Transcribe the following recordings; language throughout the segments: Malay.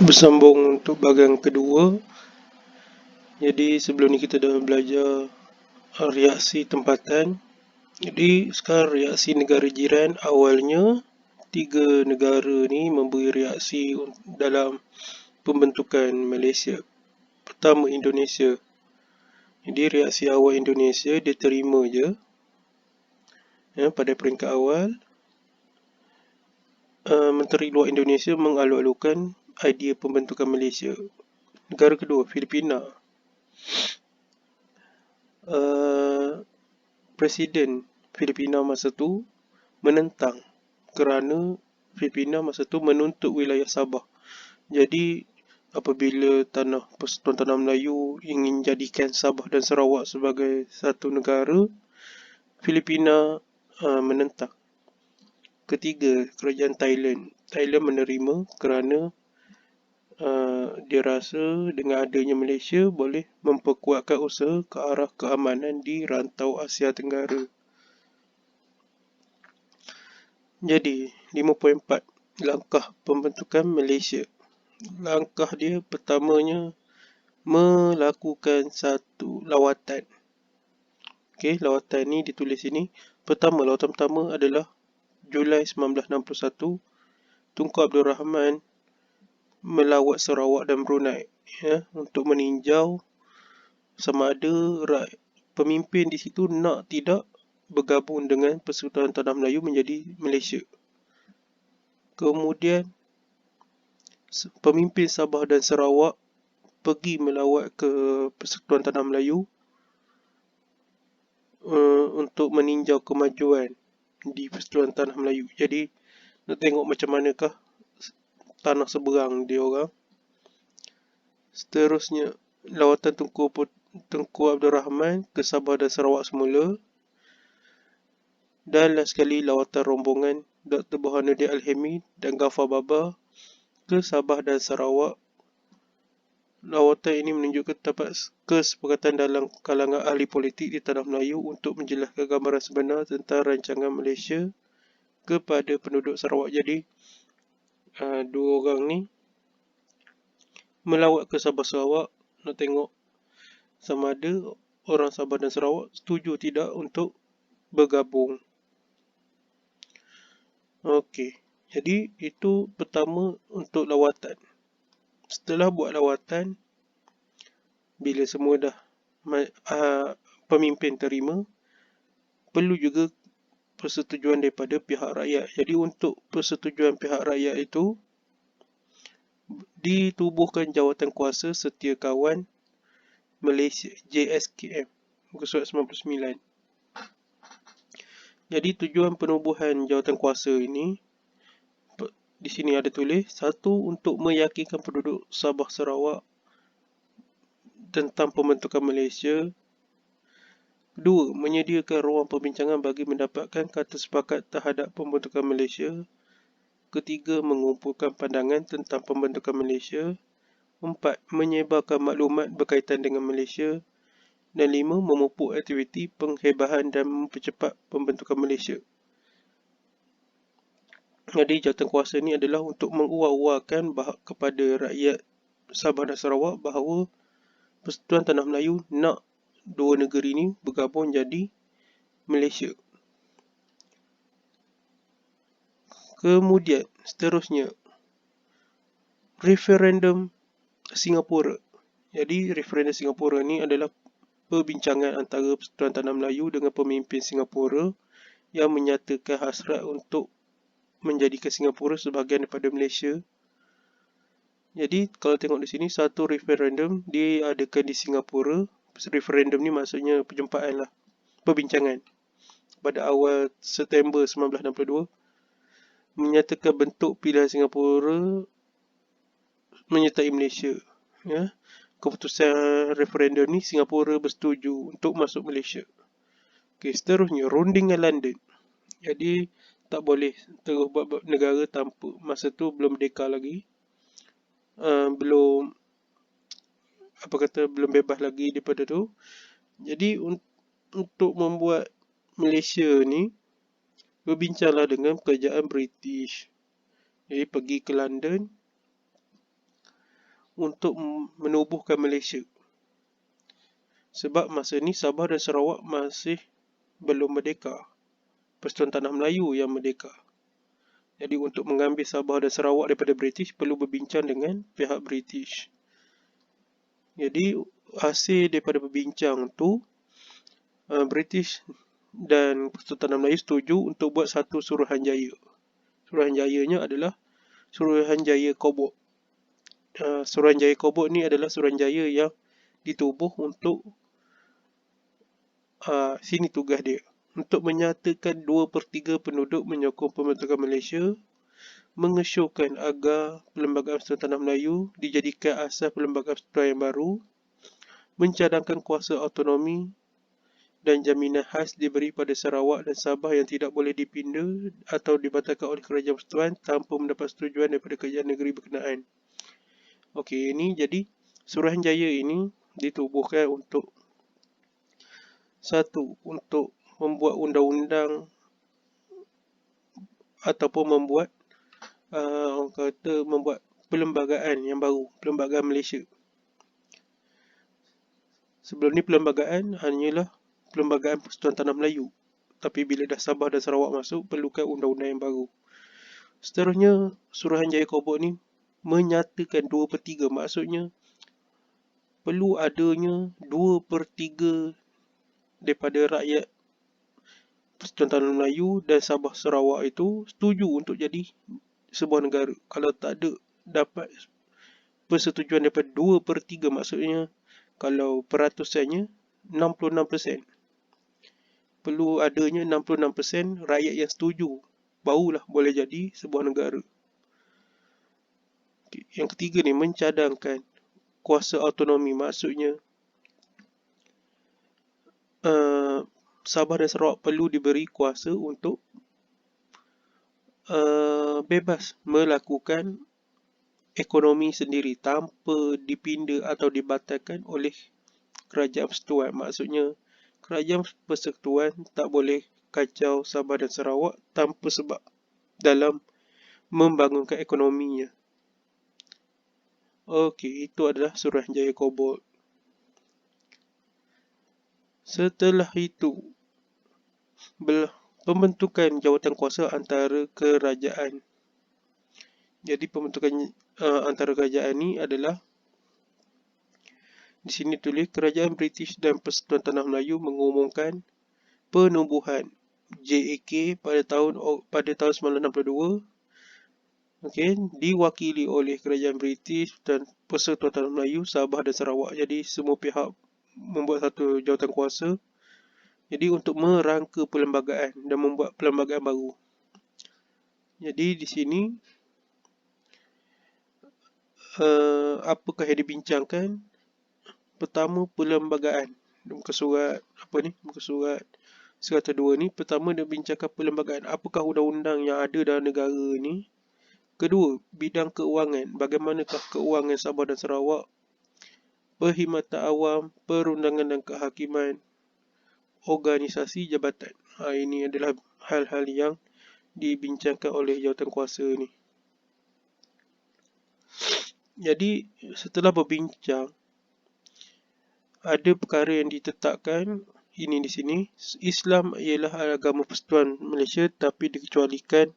Bersambung untuk bahagian kedua. Jadi sebelum ni kita dah belajar reaksi tempatan. Jadi sekarang reaksi negara jiran. Awalnya tiga negara ni memberi reaksi dalam pembentukan Malaysia. Pertama, Indonesia. Jadi reaksi awal Indonesia dia terima je pada peringkat awal. Menteri Luar Indonesia mengalu-alukan idea pembentukan Malaysia. Negara kedua, Filipina. Presiden Filipina masa tu menentang kerana Filipina masa tu menuntut wilayah Sabah. Jadi apabila Persekutuan Tanah Melayu ingin jadikan Sabah dan Sarawak sebagai satu negara, Filipina menentang. Ketiga, kerajaan Thailand. Thailand menerima kerana dia rasa dengan adanya Malaysia boleh memperkuatkan usaha ke arah keamanan di rantau Asia Tenggara. Jadi 5.4 langkah pembentukan Malaysia. Langkah dia pertamanya melakukan satu lawatan. Okey, lawatan ni ditulis sini. Lawatan pertama adalah Julai 1961. Tunku Abdul Rahman melawat Sarawak dan Brunei untuk meninjau sama ada pemimpin di situ nak tidak bergabung dengan Persekutuan Tanah Melayu menjadi Malaysia. Kemudian pemimpin Sabah dan Sarawak pergi melawat ke Persekutuan Tanah Melayu untuk meninjau kemajuan di Persekutuan Tanah Melayu. Jadi nak tengok macam manakah tanah seberang dia orang. Seterusnya lawatan Tunku Abdul Rahman ke Sabah dan Sarawak semula. Dan last sekali lawatan rombongan Dr. Burhanuddin Al-Hamid dan Ghaffar Baba ke Sabah dan Sarawak. Lawatan ini menunjukkan terdapat kesepakatan dalam kalangan ahli politik di Tanah Melayu untuk menjelaskan gambaran sebenar tentang rancangan Malaysia kepada penduduk Sarawak. Jadi dua orang ni melawat ke Sabah Sarawak nak tengok sama ada orang Sabah dan Sarawak setuju tidak untuk bergabung. Okey, jadi itu pertama untuk lawatan. Setelah buat lawatan, bila semua dah pemimpin terima, perlu juga persetujuan daripada pihak rakyat. Jadi untuk persetujuan pihak rakyat itu ditubuhkan Jawatan Kuasa Setia Kawan Malaysia, JSKM, muka surat 99. Jadi tujuan penubuhan Jawatan Kuasa ini di sini ada tulis, satu, untuk meyakinkan penduduk Sabah Sarawak tentang pembentukan Malaysia. Kedua, menyediakan ruang perbincangan bagi mendapatkan kata sepakat terhadap pembentukan Malaysia. Ketiga, mengumpulkan pandangan tentang pembentukan Malaysia. 4, menyebarkan maklumat berkaitan dengan Malaysia. Dan 5, memupuk aktiviti penghebahan dan mempercepat pembentukan Malaysia. Jadi jawatan kuasa ni adalah untuk menguar-uarkan kepada rakyat Sabah dan Sarawak bahawa Persekutuan Tanah Melayu nak dua negeri ni bergabung jadi Malaysia. Kemudian seterusnya referendum Singapura. Jadi referendum Singapura ni adalah perbincangan antara Persekutuan Tanah Melayu dengan pemimpin Singapura yang menyatakan hasrat untuk menjadikan Singapura sebahagian daripada Malaysia. Jadi kalau tengok di sini, satu referendum diadakan di Singapura. Referendum ni maksudnya perjumpaan lah, perbincangan, pada awal September 1962, menyatakan bentuk pilihan Singapura menyertai Malaysia. Keputusan referendum ni Singapura bersetuju untuk masuk Malaysia. Okey, seterusnya rundingan London. Jadi tak boleh terus buat negara tanpa, masa tu belum merdeka lagi, belum bebas lagi daripada tu. Jadi untuk membuat Malaysia ni, berbincanglah dengan kerajaan British. Jadi pergi ke London untuk menubuhkan Malaysia. Sebab masa ni Sabah dan Sarawak masih belum merdeka. Persatuan Tanah Melayu yang merdeka. Jadi untuk mengambil Sabah dan Sarawak daripada British perlu berbincang dengan pihak British. Jadi hasil daripada berbincang tu, British dan Persatuan Tanah Melayu setuju untuk buat satu Suruhanjaya. Suruhanjayanya adalah Suruhanjaya Kobok. Suruhanjaya Kobok ni adalah Suruhanjaya yang ditubuh untuk sini tugas dia. Untuk menyatakan 2/3 penduduk menyokong pembentukan Malaysia, mengesyorkan agar Perlembagaan Persatuan Tanah Melayu dijadikan asas Perlembagaan Persekutuan yang baru, mencadangkan kuasa autonomi dan jaminan khas diberi pada Sarawak dan Sabah yang tidak boleh dipinda atau dibatalkan oleh Kerajaan Persekutuan tanpa mendapat setujuan daripada kerajaan negeri berkenaan. Okey, ini jadi Suruhanjaya ini ditubuhkan untuk satu, untuk membuat undang-undang ataupun membuat orang kata membuat perlembagaan yang baru, Perlembagaan Malaysia. Sebelum ni perlembagaan hanyalah Perlembagaan Persatuan Tanah Melayu. Tapi bila dah Sabah dan Sarawak masuk, perlukan undang-undang yang baru. Seterusnya, Suruhanjaya Kobok ni menyatakan 2/3, maksudnya perlu adanya 2/3 daripada rakyat Persatuan Tanah Melayu dan Sabah Sarawak itu setuju untuk jadi sebuah negara. Kalau tak ada dapat persetujuan daripada 2/3, maksudnya kalau peratusannya 66%. Perlu adanya 66% rakyat yang setuju, barulah boleh jadi sebuah negara. Yang ketiga ni, mencadangkan kuasa autonomi, maksudnya Sabah dan Sarawak perlu diberi kuasa untuk bebas melakukan ekonomi sendiri tanpa dipinda atau dibatalkan oleh Kerajaan Persekutuan. Maksudnya Kerajaan Persekutuan tak boleh kacau Sabah dan Sarawak tanpa sebab dalam membangunkan ekonominya. Okey, itu adalah Suruhanjaya Kobok. Setelah itu, pembentukan jawatan kuasa antara kerajaan. Jadi pembentukan antara kerajaan ni adalah, di sini tulis, Kerajaan British dan Persekutuan Tanah Melayu mengumumkan penubuhan JAK pada tahun 1962. Okey, diwakili oleh Kerajaan British dan Persekutuan Tanah Melayu, Sabah dan Sarawak. Jadi semua pihak membuat satu jawatan kuasa. Jadi untuk merangka perlembagaan dan membuat perlembagaan baru. Jadi di sini apakah yang dibincangkan? Pertama, perlembagaan. Muka surat muka surat 102 ni. Pertama dia bincangkan perlembagaan. Apakah undang-undang yang ada dalam negara ni? Kedua, bidang keuangan. Bagaimanakah keuangan Sabah dan Sarawak? Perkhidmatan awam, perundangan dan kehakiman, organisasi jabatan. Ini adalah hal-hal yang dibincangkan oleh jawatan kuasa ni. Jadi setelah berbincang, ada perkara yang ditetapkan. Ini di sini, Islam ialah agama persekutuan Malaysia tapi dikecualikan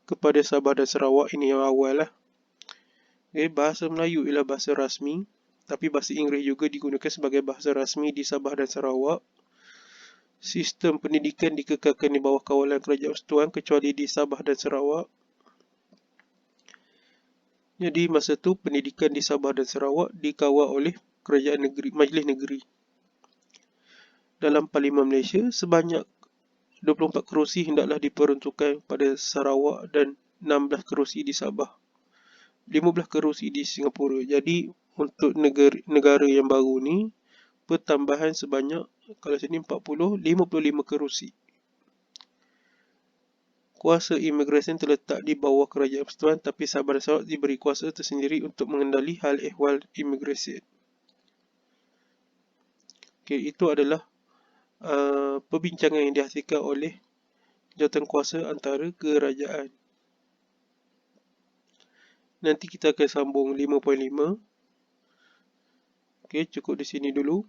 kepada Sabah dan Sarawak. Ini yang awal lah. Okay, bahasa Melayu ialah bahasa rasmi, tapi bahasa Inggeris juga digunakan sebagai bahasa rasmi di Sabah dan Sarawak. Sistem pendidikan dikekalkan di bawah kawalan Kerajaan Persekutuan kecuali di Sabah dan Sarawak. Jadi masa tu pendidikan di Sabah dan Sarawak dikawal oleh Kerajaan Negeri, Majlis Negeri. Dalam Parlimen Malaysia, sebanyak 24 kerusi hendaklah diperuntukkan pada Sarawak dan 16 kerusi di Sabah. 15 kerusi di Singapura. Jadi untuk negara yang baru ni, pertambahan sebanyak, kalau sini 55 kerusi. Kuasa imigresen terletak di bawah Kerajaan Persekutuan, tapi Sabah dan Sarawak diberi kuasa tersendiri untuk mengendali hal ehwal imigresen. Okay, itu adalah perbincangan yang dihasilkan oleh jawatan kuasa antara kerajaan. Nanti kita akan sambung 5.5. Okey, cukup di sini dulu.